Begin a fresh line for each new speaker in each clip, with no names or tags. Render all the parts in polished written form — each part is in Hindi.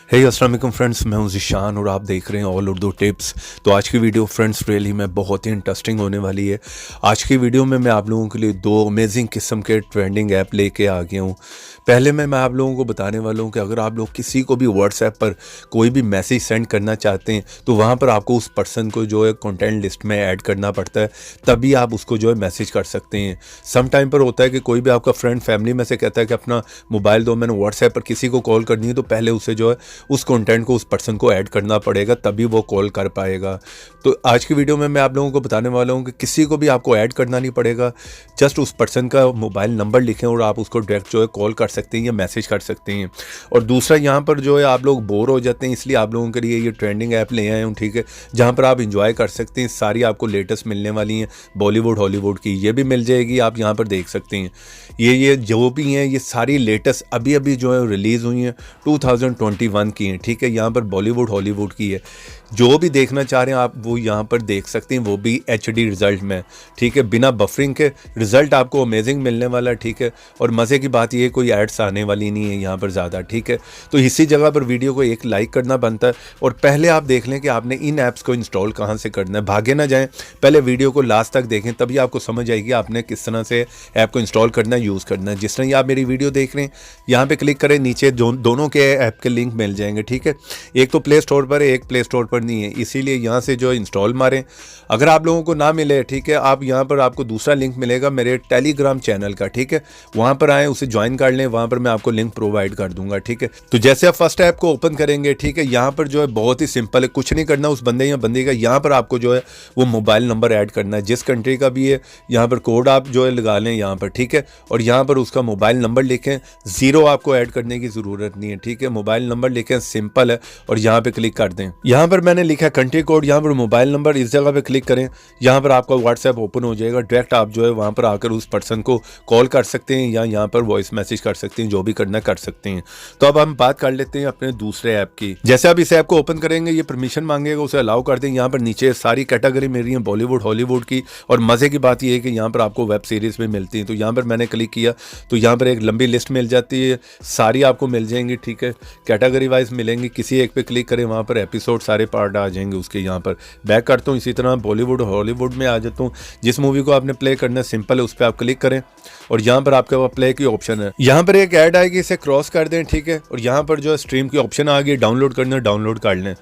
हे अस्सलाम वालेकुम फ्रेंड्स, मैं हूं ज़ीशान और आप देख रहे हैं ऑल उर्दू टिप्स। तो आज की वीडियो फ्रेंड्स रियली में बहुत ही इंटरेस्टिंग होने वाली है। आज की वीडियो में मैं आप लोगों के लिए दो अमेजिंग किस्म के ट्रेंडिंग ऐप लेके आ गया हूं। पहले मैं आप लोगों को बताने वाला हूं कि अगर आप लोग किसी को भी व्हाट्सएप पर कोई भी मैसेज सेंड करना चाहते हैं तो वहाँ पर आपको उस पर्सन को जो है कॉन्टेंट लिस्ट में ऐड करना पड़ता है, तभी आप उसको जो है मैसेज कर सकते हैं। सम टाइम पर होता है कि कोई भी आपका फ्रेंड फैमिली में से कहता है कि अपना मोबाइल दो, मैंने व्हाट्सएप पर किसी को कॉल करनी है, तो पहले उसे जो है उस कंटेंट को उस पर्सन को ऐड करना पड़ेगा, तभी वो कॉल कर पाएगा। तो आज की वीडियो में मैं आप लोगों को बताने वाला हूं कि किसी को भी आपको ऐड करना नहीं पड़ेगा, जस्ट उस पर्सन का मोबाइल नंबर लिखें और आप उसको डायरेक्ट जो है कॉल कर सकते हैं या मैसेज कर सकते हैं। और दूसरा, यहाँ पर जो है आप लोग बोर हो जाते हैं, इसलिए आप लोगों के लिए ये ट्रेंडिंग ऐप ले आए हूँ, ठीक है, जहाँ पर आप इंजॉय कर सकते हैं। सारी आपको लेटेस्ट मिलने वाली हैं, बॉलीवुड हॉलीवुड की ये भी मिल जाएगी, आप यहाँ पर देख सकते हैं। ये जो भी हैं ये सारी लेटेस्ट अभी अभी जो है रिलीज़ हुई हैं, 2021 की हैं, ठीक है। यहाँ पर बॉलीवुड हॉलीवुड की है, जो भी देखना चाह रहे हैं आप वो यहाँ पर देख सकते हैं, वो भी HD रिजल्ट में, ठीक है, बिना बफरिंग के रिजल्ट आपको अमेजिंग मिलने वाला है, ठीक है। और मज़े की बात ये है कोई एड्स आने वाली नहीं है यहाँ पर ज़्यादा, ठीक है। तो इसी जगह पर वीडियो को एक लाइक करना बनता है और पहले आप देख लें कि आपने इन ऐप्स को इंस्टॉल कहाँ से करना है। भागे ना जाएँ, पहले वीडियो को लास्ट तक देखें, तभी आपको समझ आएगी आपने किस तरह से ऐप को इंस्टॉल करना है, यूज़ करना है। जिस तरह आप मेरी वीडियो देख रहे हैं, यहाँ पर क्लिक करें, नीचे दोनों के ऐप के लिंक मिल जाएंगे, ठीक है। एक तो प्ले स्टोर पर है, एक प्ले स्टोर पर नहीं है, इसीलिए यहाँ से जो इंस्टॉल मारें। अगर आप लोगों को ना मिले, ठीक है, आप यहाँ पर आपको दूसरा लिंक मिलेगा मेरे टेलीग्राम चैनल का, ठीक है, वहाँ पर आएँ, उसे ज्वाइन कर लें, वहाँ पर मैं आपको लिंक प्रोवाइड कर दूंगा, ठीक है। तो जैसे आप फर्स्ट ऐप को ओपन करेंगे, ठीक है, यहाँ पर जो है बहुत ही सिंपल है, कुछ नहीं करना उस बंदे या बंदी का, यहाँ पर आपको जो है वो मोबाइल नंबर ऐड करना है, जिस कंट्री का भी है, यहाँ पर कोड आप जो है लगा लें यहाँ पर, ठीक है, और यहाँ पर उसका मोबाइल नंबर लिखें, ज़ीरो आपको ऐड करने की ज़रूरत नहीं है, ठीक है, मोबाइल नंबर लिखें, सिंपल है, और यहाँ पे क्लिक कर दें। यहाँ पर मैंने लिखा कंट्री कोड, यहाँ पर मोबाइल नंबर, इस जगह पे क्लिक करें, यहाँ पर आपका व्हाट्सएप ओपन हो जाएगा। डायरेक्ट आप जो है वहाँ पर आकर उस पर्सन को कॉल कर सकते हैं या यहाँ पर वॉइस मैसेज कर सकते हैं, जो भी करना कर सकते हैं। तो अब हम बात कर लेते हैं अपने दूसरे ऐप की। जैसे आप इस ऐप को ओपन करेंगे, ये परमिशन मांगेगा, उसे अलाउ कर दें। यहाँ पर नीचे सारी कैटेगरी मेरी है बॉलीवुड हॉलीवुड की, और मज़े की बात यह है कि यहाँ पर आपको वेब सीरीज़ भी मिलती हैं। तो यहाँ पर मैंने क्लिक किया तो यहाँ पर एक लंबी लिस्ट मिल जाती है, सारी आपको मिल जाएंगी, ठीक है, कैटेगरी वाइज मिलेंगी। किसी एक पे क्लिक करें, वहाँ पर एपिसोड सारे पार्ट आ जाएंगे उसके। यहाँ पर बैक करता हूँ, इसी तरह बॉलीवुड हॉलीवुड में आ जाता हूँ। जिस मूवी को आपने प्ले करना है, सिंपल है, उस पर आप क्लिक करें और यहाँ पर आपके पास प्ले की ऑप्शन है। यहाँ पर एक ऐड आएगी, इसे क्रॉस कर दें, ठीक है, और यहाँ पर जो है स्ट्रीम की ऑप्शन आ गई, डाउनलोड करना, डाउनलोड कर लें।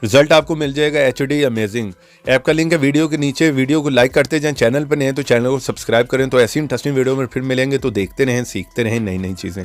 रिजल्ट आपको मिल जाएगा HD अमेजिंग। ऐप का लिंक है वीडियो के नीचे। वीडियो को लाइक करते जाएं, चैनल पर नए हैं तो चैनल को सब्सक्राइब करें। तो ऐसी इंटरेस्टिंग वीडियो में फिर मिलेंगे, तो देखते रहें, सीखते रहें नई नई चीज़ें।